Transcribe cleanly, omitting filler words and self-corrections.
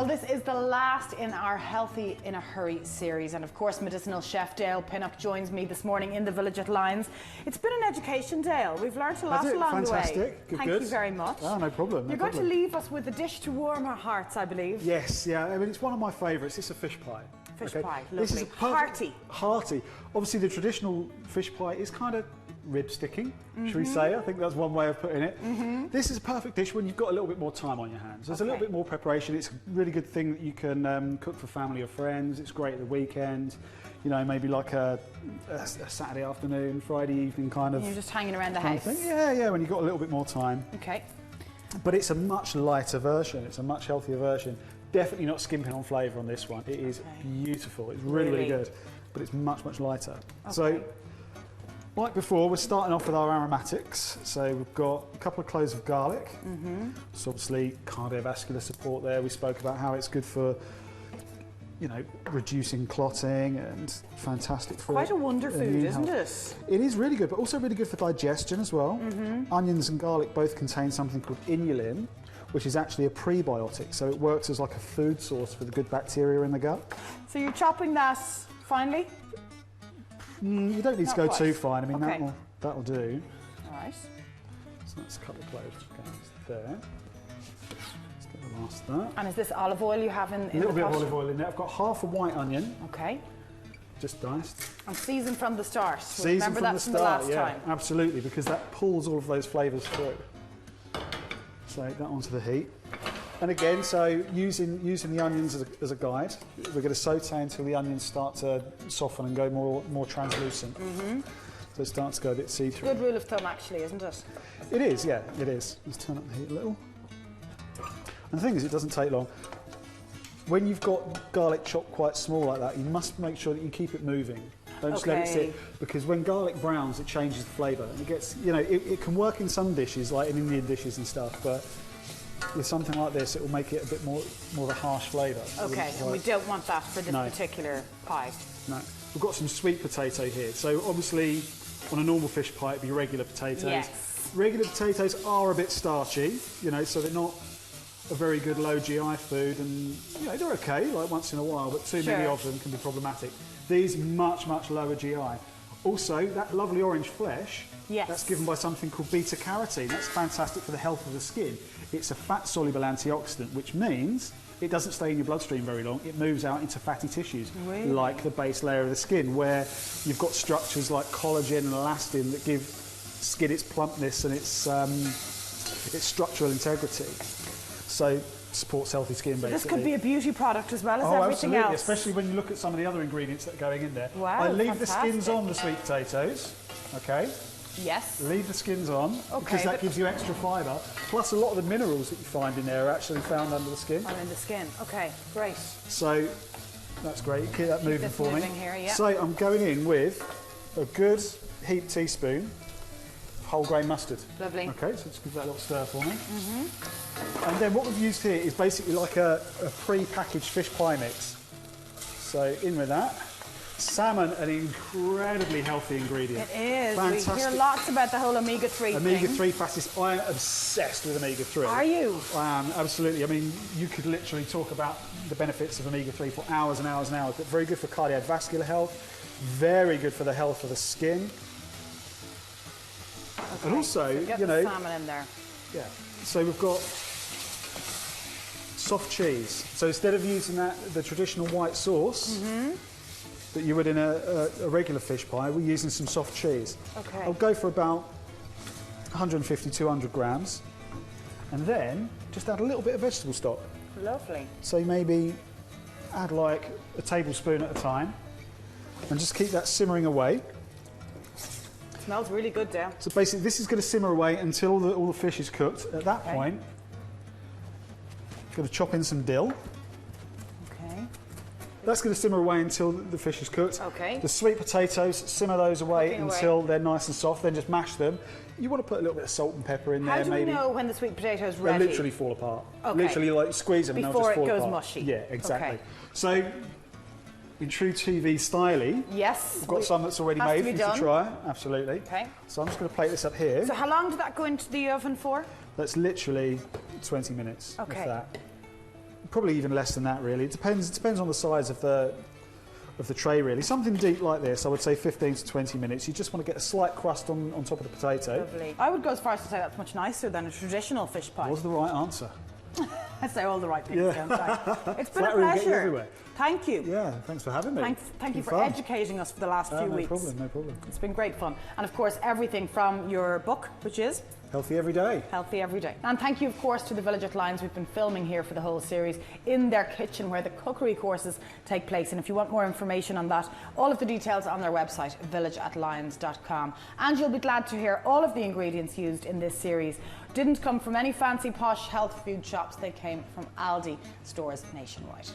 Well, this is the last in our Healthy in a Hurry series, and of course Medicinal chef Dale Pinnock joins me this morning in the village at Lyons. It's been an education, Dale. We've learned a lot along the way. Fantastic. Good, Thank you very much. Oh, no problem. You're going to leave us with a dish to warm our hearts, I believe. Yes, yeah. I mean, it's one of my favourites. It's a fish pie. Fish pie, lovely. This is hearty. Hearty. Obviously, the traditional fish pie is kind of rib sticking, should we say? I think that's one way of putting it. This is a perfect dish when you've got a little bit more time on your hands. There's a little bit more preparation. It's a really good thing that you can cook for family or friends. It's great at the weekend. You know, maybe like a Saturday afternoon, Friday evening kind of. You're just hanging around the house. Yeah, when you've got a little bit more time. Okay. But it's a much lighter version. It's a much healthier version. Definitely not skimping on flavour on this one. It is beautiful. It's really good, but it's much, much lighter. Okay. So, like before, we're starting off with our aromatics. So we've got a couple of cloves of garlic. So obviously cardiovascular support there. We spoke about how it's good for, you know, reducing clotting and fantastic for quite a wonder food, isn't it? It is really good, but also really good for digestion as well. Onions and garlic both contain something called inulin, which is actually a prebiotic. So it works as like a food source for the good bacteria in the gut. So you're chopping that finely? You don't need to go too fine. I mean, that'll do. All right. So that's a couple of cloves there. Let's get the last of that. And is this olive oil you have in a little bit of olive oil in there. I've got half a white onion. Okay. Just diced. And seasoned from the start. Seasoned from the start, yeah, absolutely, because that pulls all of those flavours through. So that onto the heat. And again, so using the onions as a guide, we're going to saute until the onions start to soften and go more translucent. So it starts to go a bit see-through. Good rule of thumb, actually, isn't it? It is, yeah, it is. Let's turn up the heat a little. And the thing is, it doesn't take long. When you've got garlic chopped quite small like that, you must make sure that you keep it moving. Don't just let it sit, because when garlic browns, it changes the flavour. And it gets, you know, it can work in some dishes, like in Indian dishes and stuff, but with something like this, it will make it a bit more of a harsh flavour. Okay, and we don't want that for this particular pie. No. We've got some sweet potato here. So obviously, on a normal fish pie, it'd be regular potatoes. Yes. Regular potatoes are a bit starchy, you know, so they're not a very good low GI food, and you know, they're okay, like once in a while, but too many of them can be problematic. These much, much lower GI. Also, that lovely orange flesh, that's given by something called beta carotene. That's fantastic for the health of the skin. It's a fat-soluble antioxidant, which means it doesn't stay in your bloodstream very long. It moves out into fatty tissues, like the base layer of the skin, where you've got structures like collagen and elastin that give skin its plumpness and its structural integrity. So supports healthy skin, basically. This could be a beauty product as well as everything else. Especially when you look at some of the other ingredients that are going in there. Wow, I leave the skins on the sweet potatoes, okay? Yes. Leave the skins on, because that gives you extra fibre. Plus, a lot of the minerals that you find in there are actually found under the skin. Under the skin, okay, great. So, that's great. Keep that moving for me. Here, So, I'm going in with a good heaped teaspoon of whole grain mustard. Lovely. Okay, so just give that a little stir for me. And then what we've used here is basically like a pre-packaged fish pie mix. So, in with that. Salmon, an incredibly healthy ingredient. It is. Fantastic. We hear lots about the whole omega-3 thing. Omega-3 fatties. I am obsessed with omega-3. Are you? I am, absolutely. I mean, you could literally talk about the benefits of omega-3 for hours and hours and hours. But very good for cardiovascular health. Very good for the health of the skin. Okay. And also, so get you the know, salmon in there. Yeah. So we've got soft cheese. So instead of using the traditional white sauce that you would in a regular fish pie, we're using some soft cheese. Okay. I'll go for about 150, 200 grams. And then just add a little bit of vegetable stock. Lovely. So maybe add like a tablespoon at a time and just keep that simmering away. It smells really good, Dale. So basically this is going to simmer away until all the fish is cooked. At that point, I'm going to chop in some dill. Okay. That's going to simmer away until the fish is cooked. Okay. The sweet potatoes, simmer those away until they're nice and soft, then just mash them. You want to put a little bit of salt and pepper in there, maybe. How do we know when the sweet potato is ready? They literally fall apart. Okay. Literally, like, squeeze them and they'll just fall apart. Before it goes mushy. Yeah, exactly. Okay. So, in true TV style, we've got some that's already made for you to try. Absolutely. Okay. So I'm just going to plate this up here. So how long did that go into the oven for? That's literally 20 minutes. Okay. If that. Probably even less than that, really. It depends on the size of the tray, really. Something deep like this, I would say 15 to 20 minutes. You just want to get a slight crust on top of the potato. Lovely. I would go as far as to say that's much nicer than a traditional fish pie. That was the right answer. I say all the right things, Yeah. don't I? It's been a Flattery will get you pleasure. everywhere. Thank you. Yeah, thanks for having me. Thank you for fun. educating us for the last few weeks. No problem. It's been great fun. And of course, everything from your book, which is Healthy Every Day. Healthy Every Day. And thank you, of course, to the Village at Lyons. We've been filming here for the whole series in their kitchen where the cookery courses take place. And if you want more information on that, all of the details are on their website, villageatlyons.com. And you'll be glad to hear all of the ingredients used in this series didn't come from any fancy posh health food shops. They came from Aldi stores nationwide.